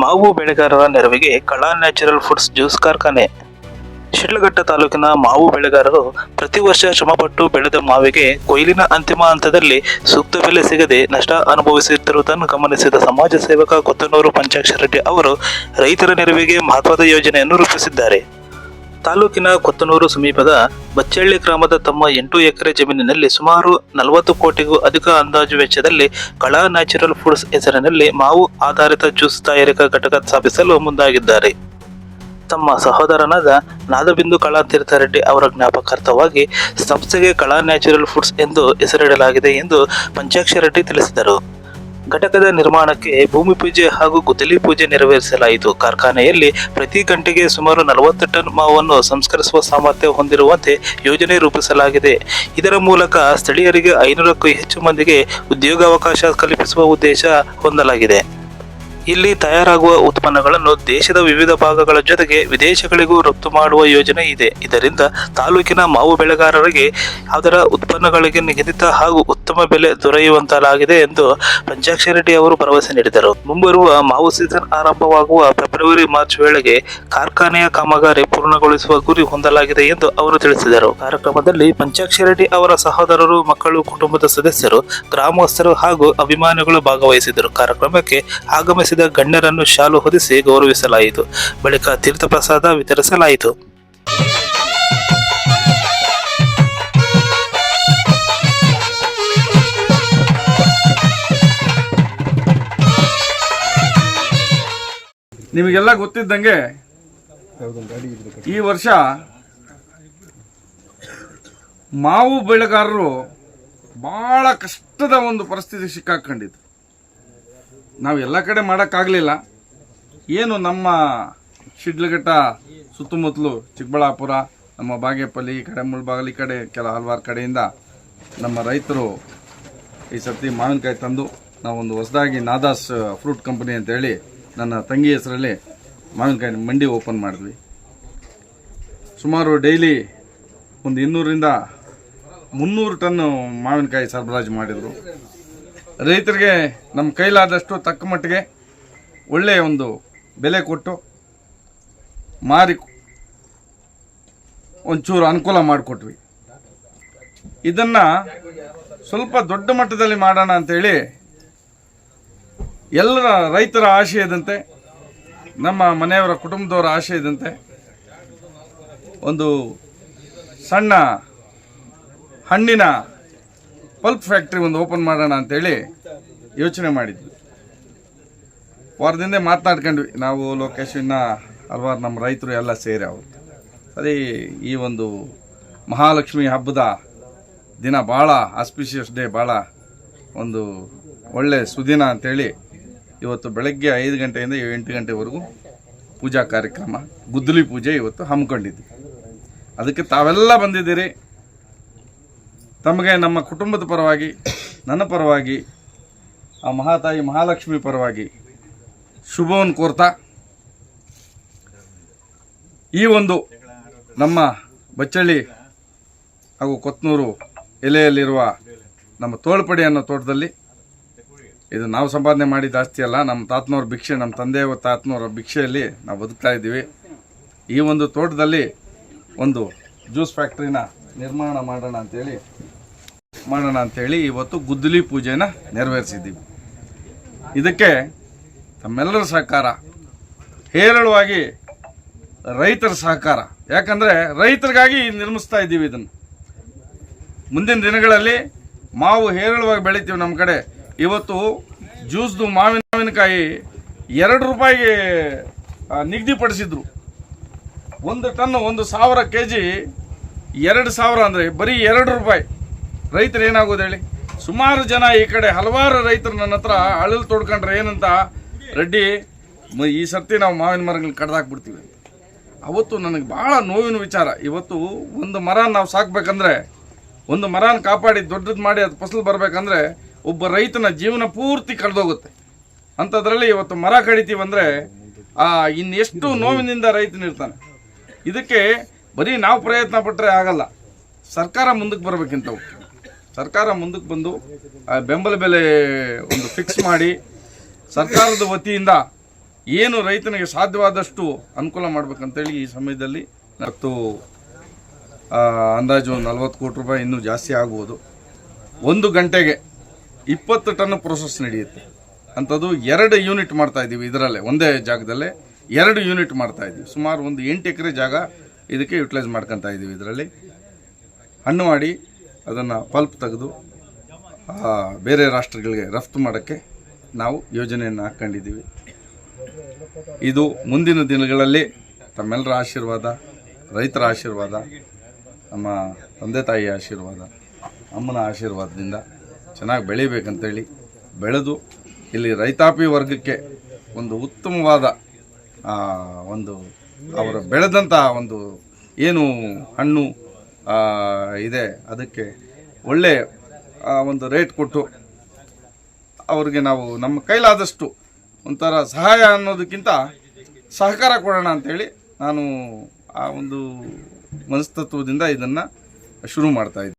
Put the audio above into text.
ಮಾವು ಬೆಳೆಗಾರರ ನೆರವಿಗೆ ಕಳಾ ನ್ಯಾಚುರಲ್ ಫುಡ್ಸ್ ಜ್ಯೂಸ್ ಕಾರ್ಖಾನೆ. ಶಿಡ್ಲಘಟ್ಟ ತಾಲೂಕಿನ ಮಾವು ಬೆಳೆಗಾರರು ಪ್ರತಿ ವರ್ಷ ಶ್ರಮಪಟ್ಟು ಬೆಳೆದ ಮಾವಿಗೆ ಕೊಯ್ಲಿನ ಅಂತಿಮ ಹಂತದಲ್ಲಿ ಸೂಕ್ತ ಬೆಲೆ ಸಿಗದೆ ನಷ್ಟ ಅನುಭವಿಸುತ್ತಿರುವುದನ್ನು ಗಮನಿಸಿದ ಸಮಾಜ ಸೇವಕ ಕೊತ್ತನೂರು ಪಂಚಾಕ್ಷರ ರೆಡ್ಡಿ ಅವರು ರೈತರ ನೆರವಿಗೆ ಮಹತ್ವದ ಯೋಜನೆಯನ್ನು ರೂಪಿಸಿದ್ದಾರೆ. ತಾಲೂಕಿನ ಕೊತ್ತನೂರು ಸಮೀಪದ ಬಚ್ಚಳ್ಳಿ ಗ್ರಾಮದ ತಮ್ಮ 8 ಎಕರೆ ಜಮೀನಿನಲ್ಲಿ ಸುಮಾರು 40 ಕೋಟಿಗೂ ಅಧಿಕ ಅಂದಾಜು ವೆಚ್ಚದಲ್ಲಿ ಕಳಾ ನ್ಯಾಚುರಲ್ ಫುಡ್ಸ್ ಹೆಸರಿನಲ್ಲಿ ಮಾವು ಆಧಾರಿತ ಜ್ಯೂಸ್ ತಯಾರಿಕಾ ಘಟಕ ಸ್ಥಾಪಿಸಲು ಮುಂದಾಗಿದ್ದಾರೆ. ತಮ್ಮ ಸಹೋದರನಾದ ನಾದಬಿಂದು ಕಳಾತೀರ್ಥ ರೆಡ್ಡಿ ಅವರ ಜ್ಞಾಪಕಾರ್ಥವಾಗಿ ಸಂಸ್ಥೆಗೆ ಕಳಾ ನ್ಯಾಚುರಲ್ ಫುಡ್ಸ್ ಎಂದು ಹೆಸರಿಡಲಾಗಿದೆ ಎಂದು ಪಂಚಾಕ್ಷರ ರೆಡ್ಡಿ ತಿಳಿಸಿದರು. ಘಟಕದ ನಿರ್ಮಾಣಕ್ಕೆ ಭೂಮಿ ಪೂಜೆ ಹಾಗೂ ಗುದ್ದಲಿ ಪೂಜೆ ನೆರವೇರಿಸಲಾಯಿತು. ಕಾರ್ಖಾನೆಯಲ್ಲಿ ಪ್ರತಿ ಗಂಟೆಗೆ ಸುಮಾರು 40 ಟನ್ ಮಾವನ್ನು ಸಂಸ್ಕರಿಸುವ ಸಾಮರ್ಥ್ಯ ಹೊಂದಿರುವಂತೆ ಯೋಜನೆ ರೂಪಿಸಲಾಗಿದೆ. ಇದರ ಮೂಲಕ ಸ್ಥಳೀಯರಿಗೆ 500ಕ್ಕೂ ಹೆಚ್ಚು ಮಂದಿಗೆ ಉದ್ಯೋಗಾವಕಾಶ ಕಲ್ಪಿಸುವ ಉದ್ದೇಶ ಹೊಂದಲಾಗಿದೆ. ಇಲ್ಲಿ ತಯಾರಾಗುವ ಉತ್ಪನ್ನಗಳನ್ನು ದೇಶದ ವಿವಿಧ ಭಾಗಗಳ ಜೊತೆಗೆ ವಿದೇಶಗಳಿಗೂ ರಫ್ತು ಮಾಡುವ ಯೋಜನೆ ಇದೆ. ಇದರಿಂದ ತಾಲೂಕಿನ ಮಾವು ಬೆಳೆಗಾರರಿಗೆ ಅದರ ಉತ್ಪನ್ನಗಳಿಗೆ ನಿಗದಿತ ಹಾಗೂ ಉತ್ತಮ ಬೆಲೆ ದೊರೆಯುವಂತಾಗಿದೆ ಎಂದು ಪಂಚಾಕ್ಷರ ರೆಡ್ಡಿ ಅವರು ಭರವಸೆ ನೀಡಿದರು. ಮುಂಬರುವ ಮಾವು ಸೀಸನ್ ಆರಂಭವಾಗುವ ಫೆಬ್ರವರಿ-ಮಾರ್ಚ್ ವೇಳೆಗೆ ಕಾರ್ಖಾನೆಯ ಕಾಮಗಾರಿ ಪೂರ್ಣಗೊಳಿಸುವ ಗುರಿ ಹೊಂದಲಾಗಿದೆ ಎಂದು ಅವರು ತಿಳಿಸಿದರು. ಕಾರ್ಯಕ್ರಮದಲ್ಲಿ ಪಂಚಾಕ್ಷರ ರೆಡ್ಡಿ ಅವರ ಸಹೋದರರು, ಮಕ್ಕಳು, ಕುಟುಂಬದ ಸದಸ್ಯರು, ಗ್ರಾಮಸ್ಥರು ಹಾಗೂ ಅಭಿಮಾನಿಗಳು ಭಾಗವಹಿಸಿದರು. ಕಾರ್ಯಕ್ರಮಕ್ಕೆ ಆಗಮಿಸಿದ ಗಣ್ಯರನ್ನು ಶಾಲು ಹೊದಿಸಿ ಗೌರವಿಸಲಾಯಿತು. ಬಳಿಕ ತೀರ್ಥಪ್ರಸಾದ ವಿತರಿಸಲಾಯಿತು. ನಿಮಗೆಲ್ಲ ಗೊತ್ತಿದ್ದಂಗೆ ಈ ವರ್ಷ ಮಾವು ಬೆಳೆಗಾರರು ಬಹಳ ಕಷ್ಟದ ಒಂದು ಪರಿಸ್ಥಿತಿ ಸಿಕ್ಕಾಕೊಂಡಿದ್ದು. ನಾವು ಎಲ್ಲ ಕಡೆ ಮಾಡೋಕ್ಕಾಗಲಿಲ್ಲ. ಏನು ನಮ್ಮ ಶಿಡ್ಲಘಟ್ಟ ಸುತ್ತಮುತ್ತಲು ಚಿಕ್ಕಬಳ್ಳಾಪುರ, ನಮ್ಮ ಬಾಗೇಪಲ್ಲಿ, ಈ ಕಡೆ ಮುಳಬಾಗಲು, ಈ ಕಡೆ ಹಲವಾರು ಕಡೆಯಿಂದ ನಮ್ಮ ರೈತರು ಈ ಸರ್ತಿ ಮಾವಿನಕಾಯಿ ತಂದು ನಾವೊಂದು ಹೊಸದಾಗಿ ನಾದಾಸ್ ಫ್ರೂಟ್ ಕಂಪನಿ ಅಂತೇಳಿ ನನ್ನ ತಂಗಿ ಹೆಸರಲ್ಲಿ ಮಾವಿನಕಾಯಿ ಮಂಡಿ ಓಪನ್ ಮಾಡಿದ್ವಿ. ಸುಮಾರು ಡೈಲಿ ಒಂದು 200ರಿಂದ 300 ಟನ್ ಮಾವಿನಕಾಯಿ ಸರಬರಾಜು ಮಾಡಿದರು. ರೈತರಿಗೆ ನಮ್ಮ ಕೈಲಾದಷ್ಟು ತಕ್ಕ ಮಟ್ಟಿಗೆ ಒಳ್ಳೆಯ ಒಂದು ಬೆಲೆ ಕೊಟ್ಟು ಮಾರಿ ಒಂಚೂರು ಅನುಕೂಲ ಮಾಡಿಕೊಟ್ವಿ. ಇದನ್ನು ಸ್ವಲ್ಪ ದೊಡ್ಡ ಮಟ್ಟದಲ್ಲಿ ಮಾಡೋಣ ಅಂತೇಳಿ ಎಲ್ಲರ ರೈತರ ಆಶಯದಂತೆ, ನಮ್ಮ ಮನೆಯವರ ಕುಟುಂಬದವರ ಆಶಯದಂತೆ ಒಂದು ಸಣ್ಣ ಹಣ್ಣಿನ ಪಲ್ಪ್ ಫ್ಯಾಕ್ಟ್ರಿ ಒಂದು ಓಪನ್ ಮಾಡೋಣ ಅಂತೇಳಿ ಯೋಚನೆ ಮಾಡಿದ್ವಿ. ವಾರದಿಂದ ಮಾತನಾಡ್ಕೊಂಡ್ವಿ ನಾವು, ಲೋಕೇಶ್, ಇನ್ನು ಹಲವಾರು ನಮ್ಮ ರೈತರು ಎಲ್ಲ ಸೇರಿ ಅವರು. ಸರಿ, ಈ ಒಂದು ಮಹಾಲಕ್ಷ್ಮಿ ಹಬ್ಬದ ದಿನ ಭಾಳ ಆಸ್ಪಿಷಿಯಸ್ ಡೇ, ಭಾಳ ಒಂದು ಒಳ್ಳೆ ಸುದಿನ ಅಂತೇಳಿ ಇವತ್ತು ಬೆಳಗ್ಗೆ 5 ಗಂಟೆಯಿಂದ 8 ಗಂಟೆವರೆಗೂ ಪೂಜಾ ಕಾರ್ಯಕ್ರಮ, ಗುದ್ದಲಿ ಪೂಜೆ ಇವತ್ತು ಹಮ್ಮಿಕೊಂಡಿದ್ವಿ. ಅದಕ್ಕೆ ತಾವೆಲ್ಲ ಬಂದಿದ್ದೀರಿ. ತಮಗೆ ನಮ್ಮ ಕುಟುಂಬದ ಪರವಾಗಿ, ನನ್ನ ಪರವಾಗಿ, ಆ ಮಹಾತಾಯಿ ಮಹಾಲಕ್ಷ್ಮಿ ಪರವಾಗಿ ಶುಭವನ್ನು ಕೋರ್ತಾ, ಈ ಒಂದು ನಮ್ಮ ಬಚ್ಚಳ್ಳಿ ಹಾಗೂ ಕೊತ್ತನೂರು ಎಲೆಯಲ್ಲಿರುವ ನಮ್ಮ ತೋಳ್ಪಡಿ ಅನ್ನೋ ತೋಟದಲ್ಲಿ, ಇದು ನಾವು ಸಂಪಾದನೆ ಮಾಡಿದ ಆಸ್ತಿ ಅಲ್ಲ, ನಮ್ಮ ತಾತನವ್ರ ಭಿಕ್ಷೆ, ನಮ್ಮ ತಂದೆಯ ತಾತನವರ ಭಿಕ್ಷೆಯಲ್ಲಿ ನಾವು ಬದುಕ್ತಾ ಇದ್ದೀವಿ. ಈ ಒಂದು ತೋಟದಲ್ಲಿ ಒಂದು ಜ್ಯೂಸ್ ಫ್ಯಾಕ್ಟ್ರಿನ ನಿರ್ಮಾಣ ಮಾಡೋಣ ಅಂತೇಳಿ ಇವತ್ತು ಗುದ್ದಲಿ ಪೂಜೆನ ನೆರವೇರಿಸಿದ್ದೀವಿ. ಇದಕ್ಕೆ ತಮ್ಮೆಲ್ಲರ ಸಹಕಾರ, ಹೇರಳವಾಗಿ ರೈತರ ಸಹಕಾರ, ಯಾಕಂದರೆ ರೈತರಿಗಾಗಿ ನಿರ್ಮಿಸ್ತಾ ಇದ್ದೀವಿ. ಇದನ್ನು ಮುಂದಿನ ದಿನಗಳಲ್ಲಿ ಮಾವು ಹೇರಳವಾಗಿ ಬೆಳಿತೀವಿ ನಮ್ಮ ಕಡೆ. ಇವತ್ತು ಜ್ಯೂಸ್ದು ಮಾವಿನಕಾಯಿ 2 ರೂಪಾಯಿಗೆ ನಿಗದಿಪಡಿಸಿದ್ರು. 1 ಟನ್ 1,000 kg 2,000 ಅಂದರೆ ಬರೀ 2 ರೂಪಾಯಿ. ರೈತರು ಏನಾಗೋದು ಹೇಳಿ? ಸುಮಾರು ಜನ ಈ ಕಡೆ ಹಲವಾರು ರೈತರು ನನ್ನ ಹತ್ರ ಅಳಲು ತೋಡ್ಕೊಂಡ್ರೆ ಏನಂತ, ರೆಡ್ಡಿ ಈ ಸರ್ತಿ ನಾವು ಮಾವಿನ ಮರಗಳನ್ನ ಕಡ್ದಾಕ್ಬಿಡ್ತೀವಿ. ಅವತ್ತು ನನಗೆ ಭಾಳ ನೋವಿನ ವಿಚಾರ. ಇವತ್ತು ಒಂದು ಮರ ನಾವು ಸಾಕಬೇಕಂದ್ರೆ, ಒಂದು ಮರನ ಕಾಪಾಡಿ ದೊಡ್ಡದು ಮಾಡಿ ಅದು ಫಸಲು ಬರಬೇಕಂದ್ರೆ ಒಬ್ಬ ರೈತನ ಜೀವನ ಪೂರ್ತಿ ಕಳೆದೋಗುತ್ತೆ. ಅಂಥದ್ರಲ್ಲಿ ಇವತ್ತು ಮರ ಕಡಿತೀವಂದರೆ ಇನ್ನೆಷ್ಟು ನೋವಿನಿಂದ ರೈತನಿರ್ತಾನೆ. ಇದಕ್ಕೆ ಬರೀ ನಾವು ಪ್ರಯತ್ನ ಪಟ್ಟರೆ ಆಗಲ್ಲ, ಸರ್ಕಾರ ಮುಂದಕ್ಕೆ ಬರಬೇಕಿಂತವು. ಸರ್ಕಾರ ಮುಂದಕ್ಕೆ ಬಂದು ಬೆಂಬಲ ಬೆಲೆ ಒಂದು ಫಿಕ್ಸ್ ಮಾಡಿ ಸರ್ಕಾರದ ವತಿಯಿಂದ ಏನು ರೈತನಿಗೆ ಸಾಧ್ಯವಾದಷ್ಟು ಅನುಕೂಲ ಮಾಡ್ಬೇಕಂತೇಳಿ ಈ ಸಮಯದಲ್ಲಿ ಮತ್ತು ಅಂದಾಜು 40 ಕೋಟಿ ರೂಪಾಯಿ ಇನ್ನೂ ಜಾಸ್ತಿ ಆಗ್ಬೋದು. 1 ಗಂಟೆಗೆ 20 ಟನ್ ಪ್ರೊಸೆಸ್ ನಡೆಯುತ್ತೆ ಅಂಥದ್ದು 2 ಯೂನಿಟ್ ಮಾಡ್ತಾ ಇದ್ದೀವಿ. ಇದರಲ್ಲೇ ಒಂದೇ ಜಾಗದಲ್ಲೇ 2 ಯೂನಿಟ್ ಮಾಡ್ತಾ ಇದ್ದೀವಿ. ಸುಮಾರು ಒಂದು 8 ಎಕರೆ ಜಾಗ ಇದಕ್ಕೆ ಯುಟಿಲೈಸ್ ಮಾಡ್ಕೊತಾ ಇದ್ದೀವಿ. ಇದರಲ್ಲಿ ಹಣ್ಣು ಮಾಡಿ ಅದನ್ನು ಪಲ್ಪ್ ತೆಗೆದು ಬೇರೆ ರಾಷ್ಟ್ರಗಳಿಗೆ ರಫ್ತು ಮಾಡೋಕ್ಕೆ ನಾವು ಯೋಜನೆಯನ್ನು ಹಾಕ್ಕೊಂಡಿದ್ದೀವಿ. ಇದು ಮುಂದಿನ ದಿನಗಳಲ್ಲಿ ತಮ್ಮೆಲ್ಲರ ಆಶೀರ್ವಾದ, ರೈತರ ಆಶೀರ್ವಾದ, ನಮ್ಮ ತಂದೆ ತಾಯಿಯ ಆಶೀರ್ವಾದ, ಅಮ್ಮನ ಆಶೀರ್ವಾದದಿಂದ ಚೆನ್ನಾಗಿ ಬೆಳಿಬೇಕಂತೇಳಿ ಬೆಳೆದು ಇಲ್ಲಿ ರೈತಾಪಿ ವರ್ಗಕ್ಕೆ ಒಂದು ಉತ್ತಮವಾದ ಒಂದು ಅವರ ಬೆಳೆದಂಥ ಒಂದು ಏನು ಹಣ್ಣು ಇದೆ ಅದಕ್ಕೆ ಒಳ್ಳೆ ಒಂದು ರೇಟ್ ಕೊಟ್ಟು ಅವ್ರಿಗೆ ನಾವು ನಮ್ಮ ಕೈಲಾದಷ್ಟು ಒಂಥರ ಸಹಾಯ ಅನ್ನೋದಕ್ಕಿಂತ ಸಹಕಾರ ಕೊಡೋಣ ಅಂಥೇಳಿ ನಾನು ಆ ಒಂದು ಮನಸ್ತತ್ವದಿಂದ ಇದನ್ನು ಶುರು ಮಾಡ್ತಾಯಿದ್ದೀನಿ.